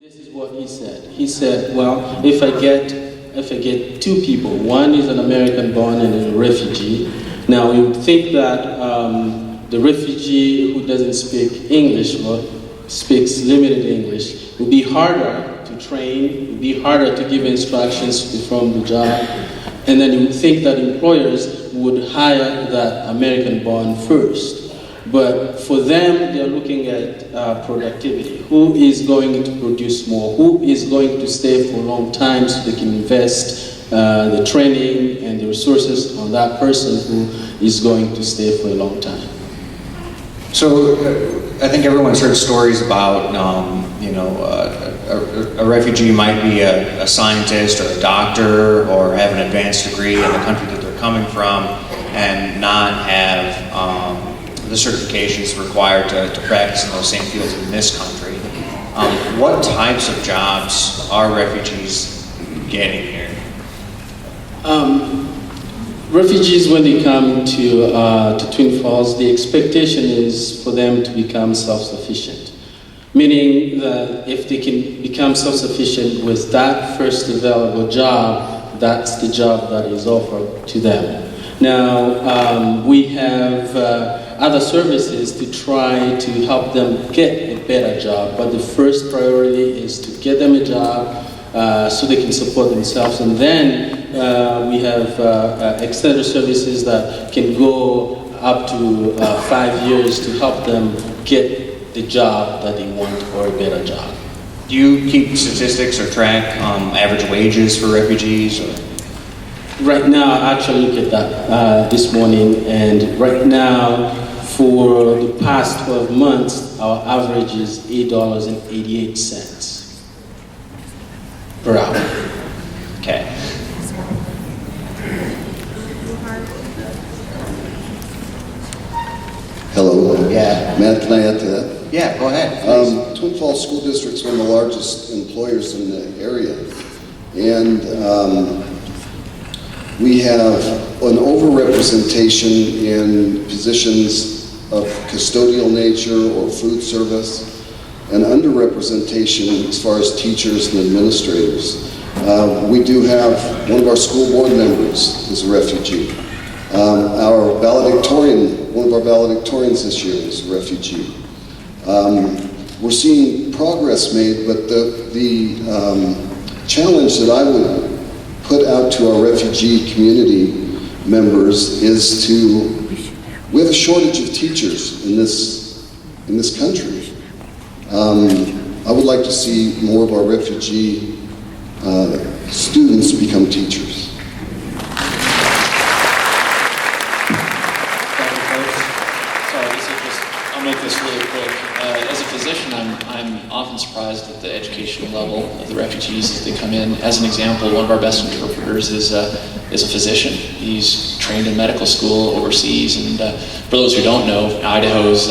This is what he said. He said, well, if I get two people, one is an American born and a refugee. Now you would think that the refugee who doesn't speak English or speaks limited English would be harder to train, would be harder to give instructions from the job. And then you would think that employers would hire that American born first. But for them, they're looking at productivity. Who is going to produce more? Who is going to stay for a long time so they can invest the training and the resources on that person who is going to stay for a long time? So I think everyone's heard stories about, a refugee might be a scientist or a doctor or have an advanced degree in the country that they're coming from and not have the certifications required to practice in those same fields in this country. What types of jobs are refugees getting here? Refugees, when they come to Twin Falls, the expectation is for them to become self-sufficient. Meaning that if they can become self-sufficient with that first available job, that's the job that is offered to them. Now, we have other services to try to help them get a better job, but the first priority is to get them a job so they can support themselves, and then we have extended services that can go up to 5 years to help them get the job that they want or a better job. Do you keep statistics or track average wages for refugees? Or? Right now, I actually looked at that this morning, and right now, for the past 12 months, our average is $8.88 per hour. Okay. Hello. Yeah. Matt, can I add to that? Yeah, go ahead. Twin Falls School District is one of the largest employers in the area. And we have an overrepresentation in positions of custodial nature or food service, and underrepresentation as far as teachers and administrators. We do have one of our school board members is a refugee. Our valedictorian, one of our valedictorians this year is a refugee. We're seeing progress made, but the challenge that I would put out to our refugee community members is we have a shortage of teachers in this country. I would like to see more of our refugee students become teachers. I'll make this really quick. As a physician, I'm often surprised at the educational level of the refugees as they come in. As an example, one of our best interpreters is a physician. He's trained in medical school overseas, and for those who don't know, Idaho is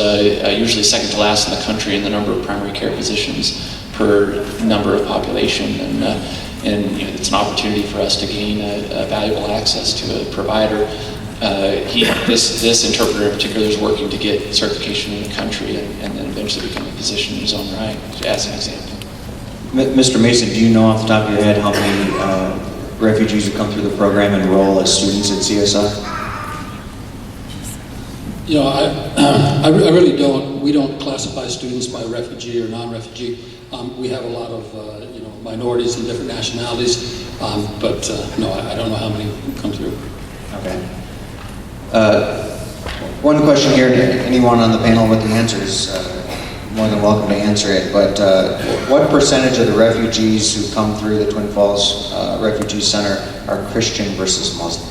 usually second to last in the country in the number of primary care physicians per number of population, and it's an opportunity for us to gain a valuable access to a provider. This interpreter in particular is working to get certification in the country and then eventually become a physician in his own right, as an example. Mr. Mason, do you know off the top of your head how many refugees who come through the program enroll as students at CSI? I really don't. We don't classify students by refugee or non-refugee. We have a lot of minorities and different nationalities, but no, I don't know how many come through. Okay. One question here, anyone on the panel with the answers, more than welcome to answer it, but what percentage of the refugees who come through the Twin Falls Refugee Center are Christian versus Muslim?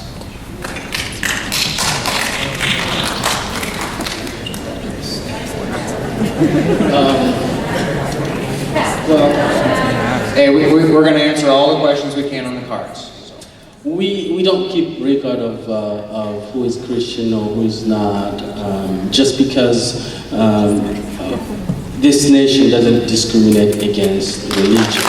Hey, we're going to answer all the questions we can on the cards. We don't keep record of who is Christian or who is not, just because this nation doesn't discriminate against religion.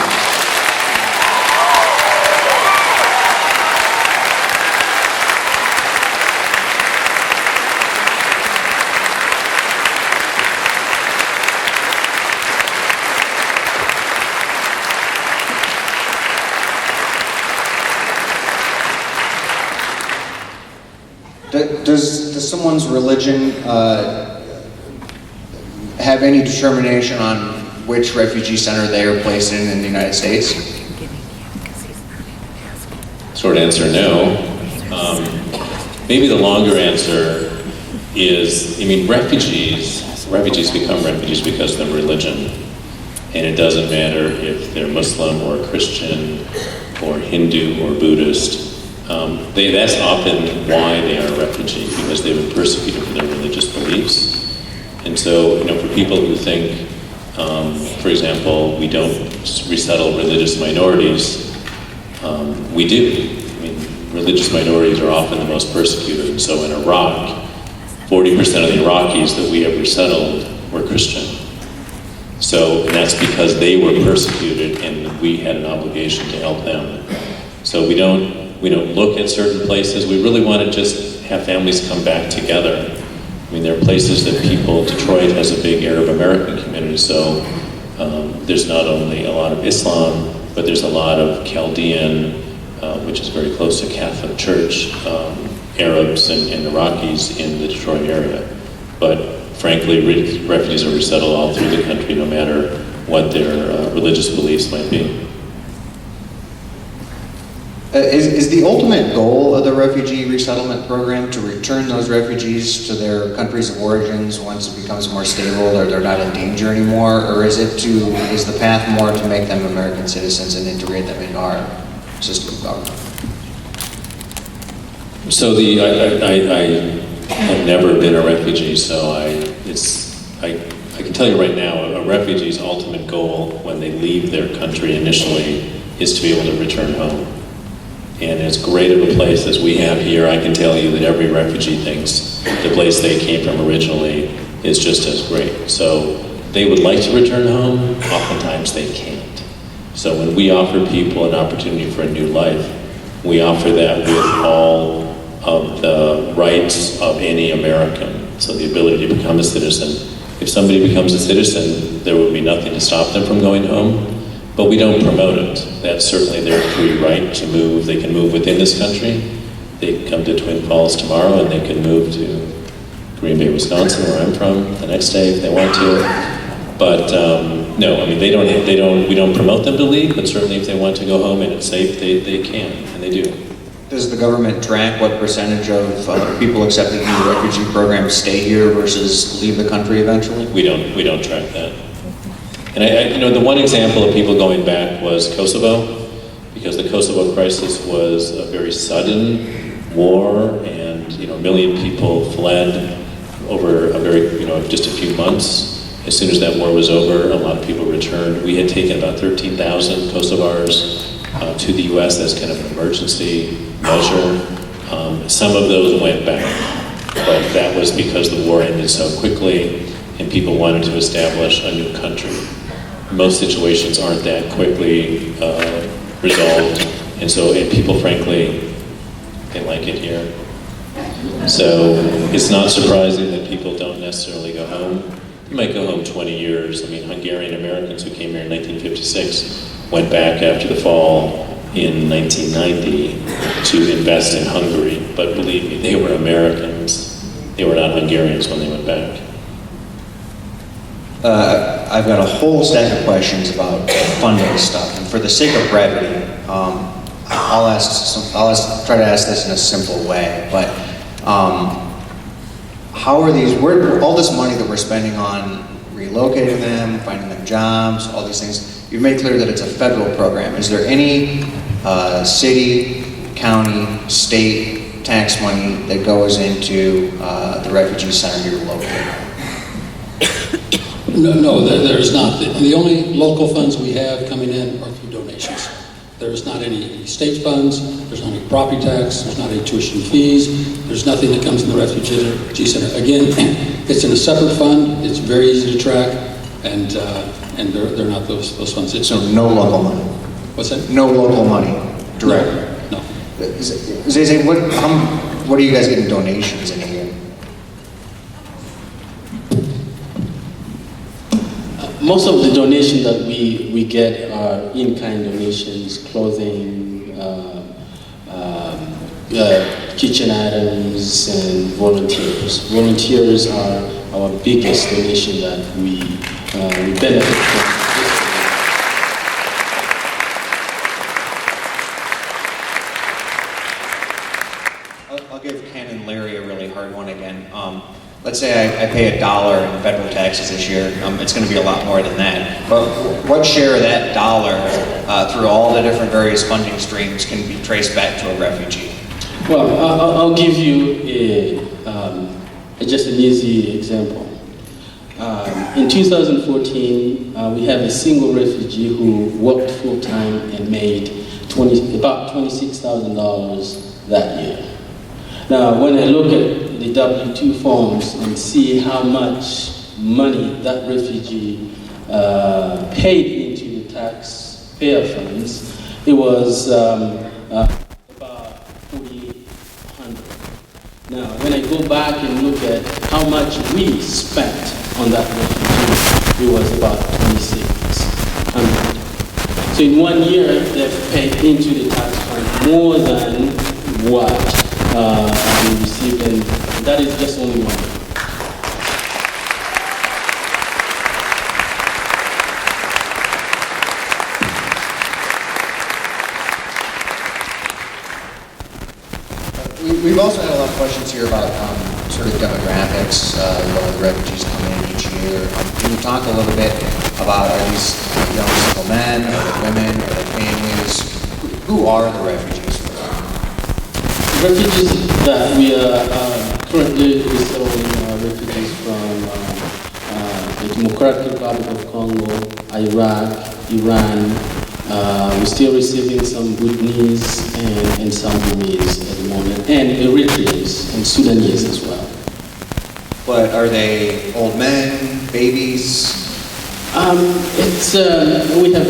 Does someone's religion have any determination on which refugee center they are placed in the United States? Short answer, no. Maybe the longer answer is, refugees become refugees because of their religion. And it doesn't matter if they're Muslim or Christian or Hindu or Buddhist. That's often why they are a refugee, because they've been persecuted for their religious beliefs. And so, for people who think, for example, we don't resettle religious minorities, we do. Religious minorities are often the most persecuted. So in Iraq, 40% of the Iraqis that we have resettled were Christian. So, and that's because they were persecuted and we had an obligation to help them. So we don't look at certain places. We really want to just have families come back together. There are places that Detroit has a big Arab American community, so there's not only a lot of Islam, but there's a lot of Chaldean, which is very close to Catholic Church, Arabs and Iraqis in the Detroit area. But frankly, refugees are resettled all through the country, no matter what their religious beliefs might be. Is the ultimate goal of the Refugee Resettlement Program to return those refugees to their countries of origins once it becomes more stable or they're not in danger anymore? Or is the path more to make them American citizens and integrate them into our system of government? So I have never been a refugee, so I can tell you right now, a refugee's ultimate goal when they leave their country initially is to be able to return home. And as great of a place as we have here, I can tell you that every refugee thinks the place they came from originally is just as great. So they would like to return home, oftentimes they can't. So when we offer people an opportunity for a new life, we offer that with all of the rights of any American. So the ability to become a citizen. If somebody becomes a citizen, there would be nothing to stop them from going home. But we don't promote it. That's certainly their free right to move. They can move within this country. They can come to Twin Falls tomorrow and they can move to Green Bay, Wisconsin, where I'm from, the next day if they want to. But no, we don't promote them to leave, but certainly if they want to go home and it's safe, they can, and they do. Does the government track what percentage of people accepted in the refugee program stay here versus leave the country eventually? We don't track that. And the one example of people going back was Kosovo, because the Kosovo crisis was a very sudden war, and a million people fled over just a few months. As soon as that war was over, a lot of people returned. We had taken about 13,000 Kosovars to the U.S. as kind of an emergency measure. Some of those went back, but that was because the war ended so quickly and people wanted to establish a new country. Most situations aren't that quickly resolved, and people, frankly, they like it here. So it's not surprising that people don't necessarily go home. You might go home 20 years. Hungarian Americans who came here in 1956 went back after the fall in 1990 to invest in Hungary, but believe me, they were Americans. They were not Hungarians when they went back. I've got a whole stack of questions about funding stuff, and for the sake of brevity, I'll try to ask this in a simple way. But how are where all this money that we're spending on relocating them, finding them jobs, all these things? You've made clear that it's a federal program. Is there any city, county, state tax money that goes into the refugee center you're located? No, there is not. The only local funds we have coming in are through donations. There is not any state funds, there's not any property tax, there's not any tuition fees, there's nothing that comes in the refugee center. Again, it's in a separate fund, it's very easy to track, and they're not those funds. So no local money? What's that? No local money, direct? No. Zay, what are you guys getting donations in here? Most of the donations that we get are in-kind donations, clothing, kitchen items and volunteers. Volunteers are our biggest donation that we benefit from. I'll give Ken and Larry a really hard one again. Let's say I pay $1 in federal taxes this year. It's going to be a lot more than that. But what share of that dollar, through all the different various funding streams, can be traced back to a refugee? Well, I'll give you just an easy example. In 2014, we have a single refugee who worked full-time and made about $26,000 that year. Now, when I look at the W-2 forms and see how much money that refugee paid into the taxpayer funds, it was about $4,800. Now, when I go back and look at how much we spent on that refugee, it was about $2,600. So in 1 year, they've paid into the tax fund more than what we received, and that is just only one. We've also had a lot of questions here about sort of demographics, the refugees come in each year. Can you talk a little bit about, are these young single men, are they women, are they families? Who are the refugees? Refugees that we are currently resettling are refugees from the Democratic Republic of Congo, Iraq, Iran. We're still receiving some Bhutanese and some Burmese at the moment, and Eritreans and Sudanese as well. But are they old men, babies? We have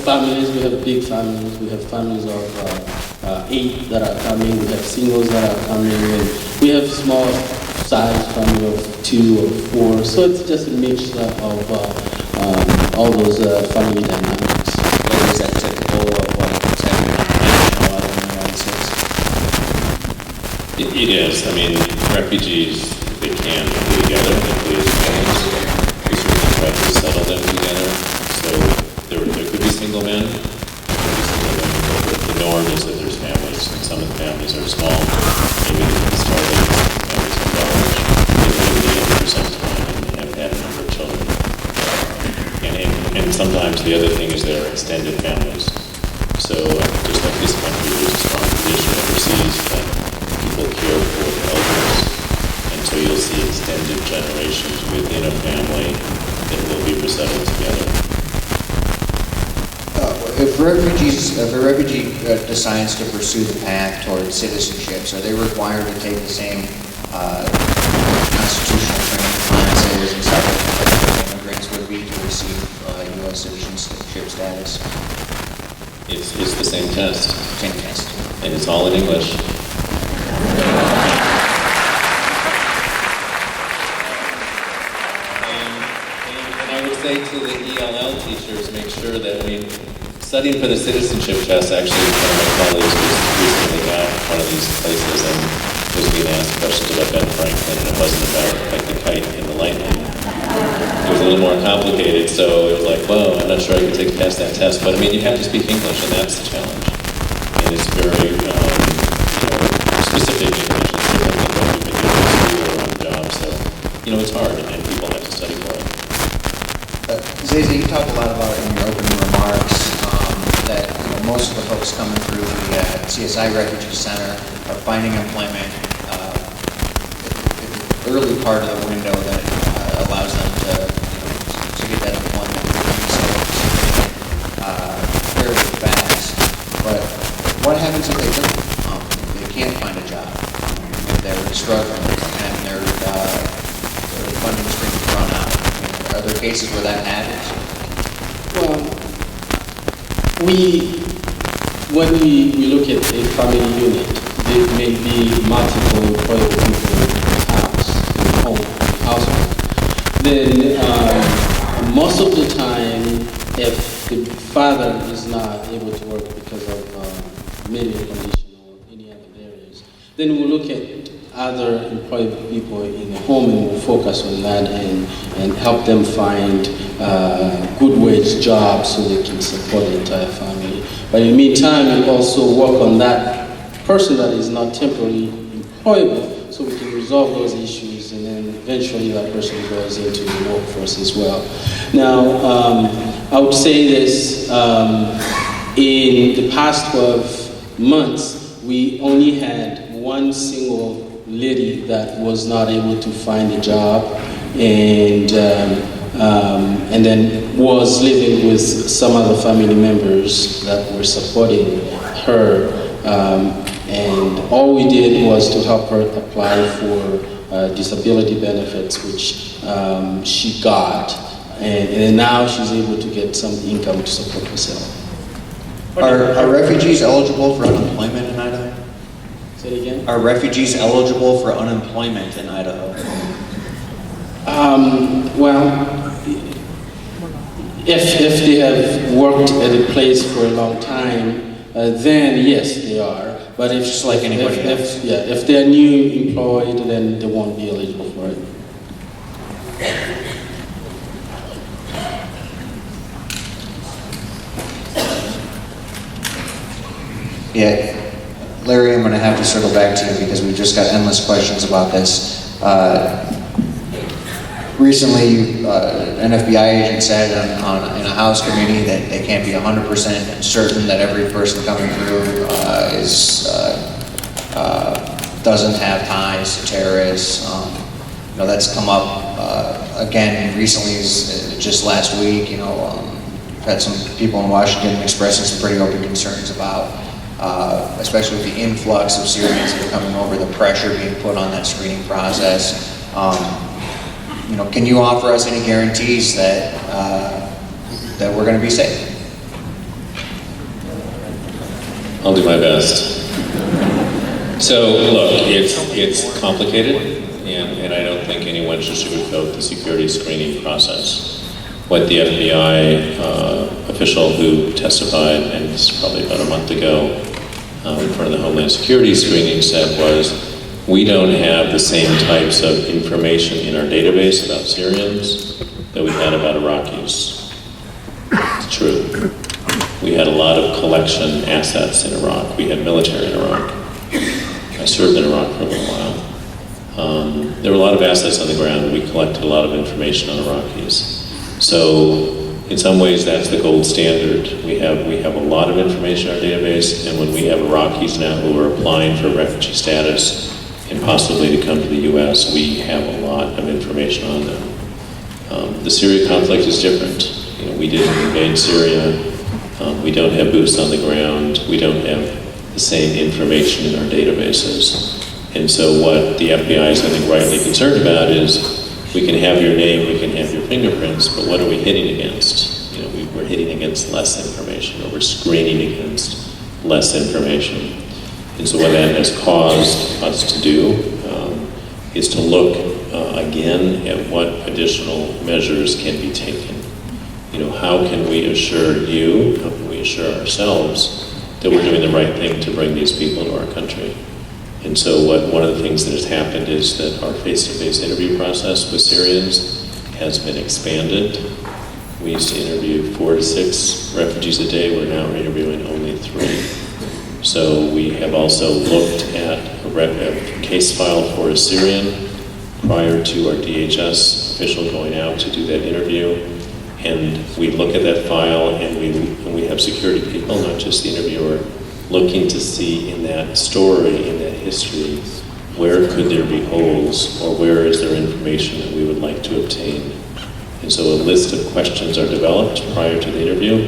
families, we have big families, we have families of 8 that are coming, we have singles that are coming, and we have small size family of 2 or 4, so it's just a mixture of all those family dynamics. Is that typical of what's happening in the United States? It is. I mean, refugees, if they can be together, they be as families. We certainly try to settle them together. So there could be single men, there could be single women, but the norm is that there's families. And some of the families are small, maybe they started families in college, they've been together for some time and have had a number of children. And sometimes the other thing is there are extended families. So just like this country, there's a strong tradition overseas that people care for the elders. And so you'll see extended generations within a family that will be resettled together. If a refugee decides to pursue the path towards citizenships, are they required to take the same constitutional training classes and stuff like immigrants would be to receive U.S. citizenship status? It's the same test. Same test. And it's all in English. And I would say to the ELL teachers, make sure that, studying for the citizenship test, actually, one of my colleagues just recently got one of these places and was being asked questions about Ben Franklin, and it wasn't about like the kite and the lightning. It was a little more complicated, so it was like, whoa, I'm not sure I can pass that test. But you have to speak English, and that's the challenge. And it's very specific English. It's different than what you've been doing in school or on the job. So, it's hard, and people have to study for it. Zazie, you talked a lot about in your opening remarks that most of the folks coming through the CSI Refugee Center are finding employment at the early part of the window that allows them to get that employment fairly fast. But what happens if they can't find a job? If they're struggling and their funding streams run out? Are there cases where that happens? Well, when we look at a family unit, there may be multiple employable people in the household. Then most of the time, if the father is not able to work because of medical condition or any other barriers, Then we'll look at other employed people in the home and we'll focus on that and help them find good wage jobs so they can support the entire family. But in the meantime, we'll also work on that person that is not temporarily employable so we can resolve those issues, and then eventually that person goes into the workforce as well. Now, I would say this, in the past 12 months, we only had one single lady that was not able to find a job, and then was living with some other family members that were supporting her. And all we did was to help her apply for disability benefits, which she got, and now she's able to get some income to support herself. Are refugees eligible for unemployment in Idaho? Say it again? Are refugees eligible for unemployment in Idaho? Well, if they have worked at a place for a long time, then yes, they are. But if Just like anybody else. If they're new employed, then they won't be eligible for it. Yeah, Larry, I'm going to have to circle back to you because we've just got endless questions about this. Recently, an FBI agent said in a House committee that they can't be 100% certain that every person coming through doesn't have ties to terrorists. That's come up again recently, just last week. Had some people in Washington expressing some pretty open concerns about, especially with the influx of Syrians that are coming over, the pressure being put on that screening process. Can you offer us any guarantees that that we're going to be safe? I'll do my best. So look, it's complicated, and I don't think anyone should sugarcoat the security screening process. What the FBI official who testified, and this is probably about a month ago, in front of the Homeland Security screening said was, we don't have the same types of information in our database about Syrians that we had about Iraqis. It's true. We had a lot of collection assets in Iraq. We had military in Iraq. I served in Iraq for a little while. There were a lot of assets on the ground. We collected a lot of information on Iraqis. So in some ways that's the gold standard. We have a lot of information in our database, and when we have Iraqis now who are applying for refugee status and possibly to come to the U.S., we have a lot of information on them. The Syria conflict is different. We didn't invade Syria. We don't have boots on the ground. We don't have the same information in our databases. And so what the FBI is, I think, rightly concerned about is we can have your name, we can have your fingerprints, but what are we hitting against? We're hitting against less information, or we're screening against less information. And so what that has caused us to do is to look again at what additional measures can be taken. How can we assure you, how can we assure ourselves that we're doing the right thing to bring these people to our country? And so one of the things that has happened is that our face-to-face interview process with Syrians has been expanded. We used to interview 4 to 6 refugees a day. We're now interviewing only 3. So we have also looked at a case file for a Syrian prior to our DHS official going out to do that interview. And we look at that file, and we have security people, not just the interviewer, looking to see in that story, in that history, where could there be holes, or where is there information that we would like to obtain. And so a list of questions are developed prior to the interview.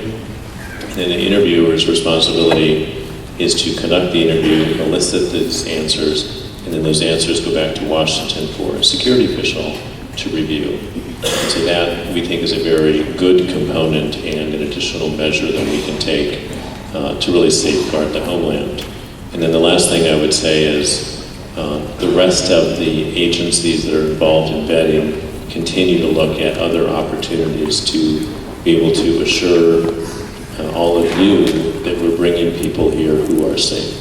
And then the interviewer's responsibility is to conduct the interview, elicit these answers, and then those answers go back to Washington for a security official to review. And so that, we think, is a very good component and an additional measure that we can take to really safeguard the homeland. And then the last thing I would say is the rest of the agencies that are involved in vetting continue to look at other opportunities to be able to assure all of you that we're bringing people here who are safe.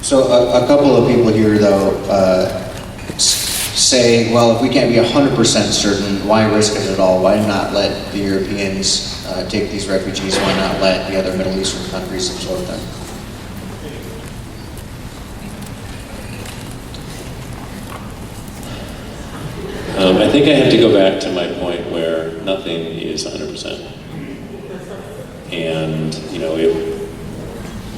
So a couple of people here, though, say, well, if we can't be 100% certain, why risk it at all? Why not let the Europeans take these refugees? Why not let the other Middle Eastern countries absorb them? I think I have to go back to my point where nothing is 100%. And, you know,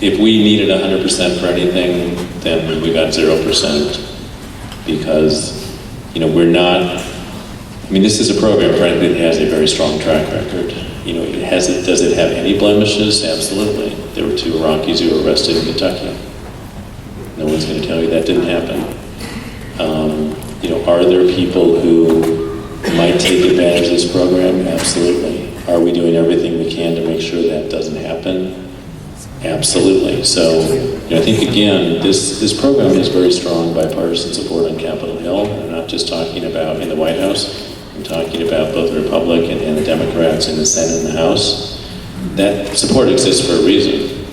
if we needed 100% for anything, then we got 0%. Because, you know, we're not, I mean, this is a program, frankly, that has a very strong track record. You know, does it have any blemishes? Absolutely. There were 2 Iraqis who were arrested in Kentucky. No one's going to tell you that didn't happen. You know, are there people who might take advantage of this program? Absolutely. Are we doing everything we can to make sure that doesn't happen? Absolutely. So, you know, I think again, this program has very strong bipartisan support on Capitol Hill. I'm not just talking about in the White House. I'm talking about both the Republican and the Democrats in the Senate and the House. That support exists for a reason.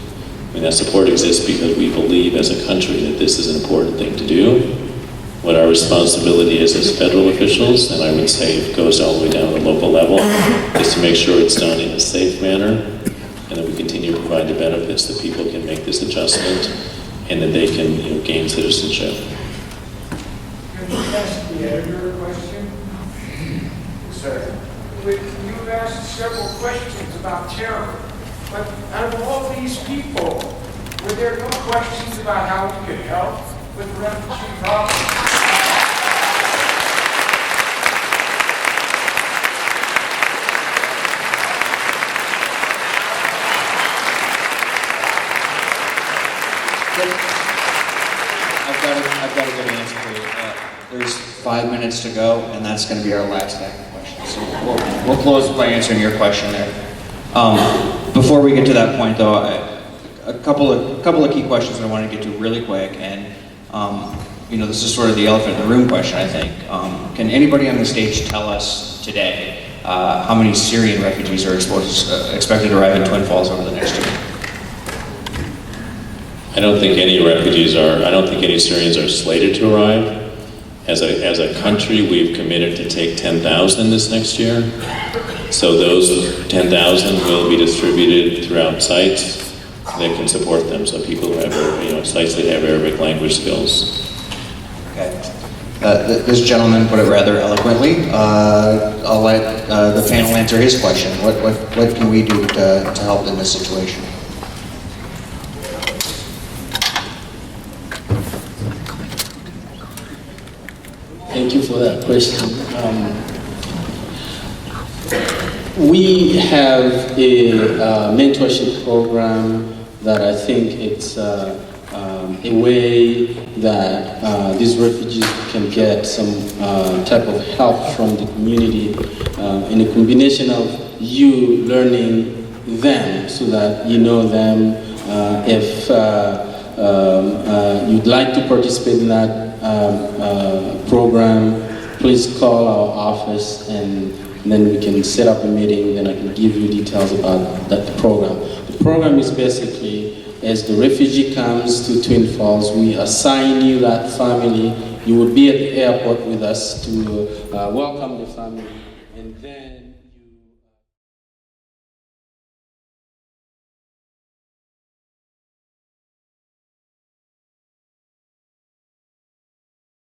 I mean, that support exists because we believe as a country that this is an important thing to do. What our responsibility is as federal officials, and I would say it goes all the way down to the local level, is to make sure it's done in a safe manner, and that we continue to provide the benefits that people can make this adjustment, and that they can, you know, gain citizenship. Can you ask the editor a question? Sir. You've asked several questions about terror, but out of all these people, were there no questions about how we could help with the refugee problem? I've got a good answer for you. There's 5 minutes to go, and that's going to be our last active question. So we'll close by answering your question there. Before we get to that point, though, a couple of key questions that I want to get to really quick, and you know, this is sort of the elephant in the room question, I think. Can anybody on the stage tell us today how many Syrian refugees are expected to arrive in Twin Falls over the next year? I don't think any Syrians are slated to arrive. As a country, we've committed to take 10,000 this next year. So those 10,000 will be distributed throughout sites that can support them. So people who have, you know, sites that have Arabic language skills. Okay. This gentleman put it rather eloquently. I'll let the panel answer his question. What can we do to help in this situation? Thank you for that question. We have a mentorship program that I think it's a way that these refugees can get some type of help from the community in a combination of you learning them so that you know them. If you'd like to participate in that program, please call our office and then we can set up a meeting, then I can give you details about that program. The program is basically, as the refugee comes to Twin Falls, we assign you that family. You will be at the airport with us to welcome the family, and then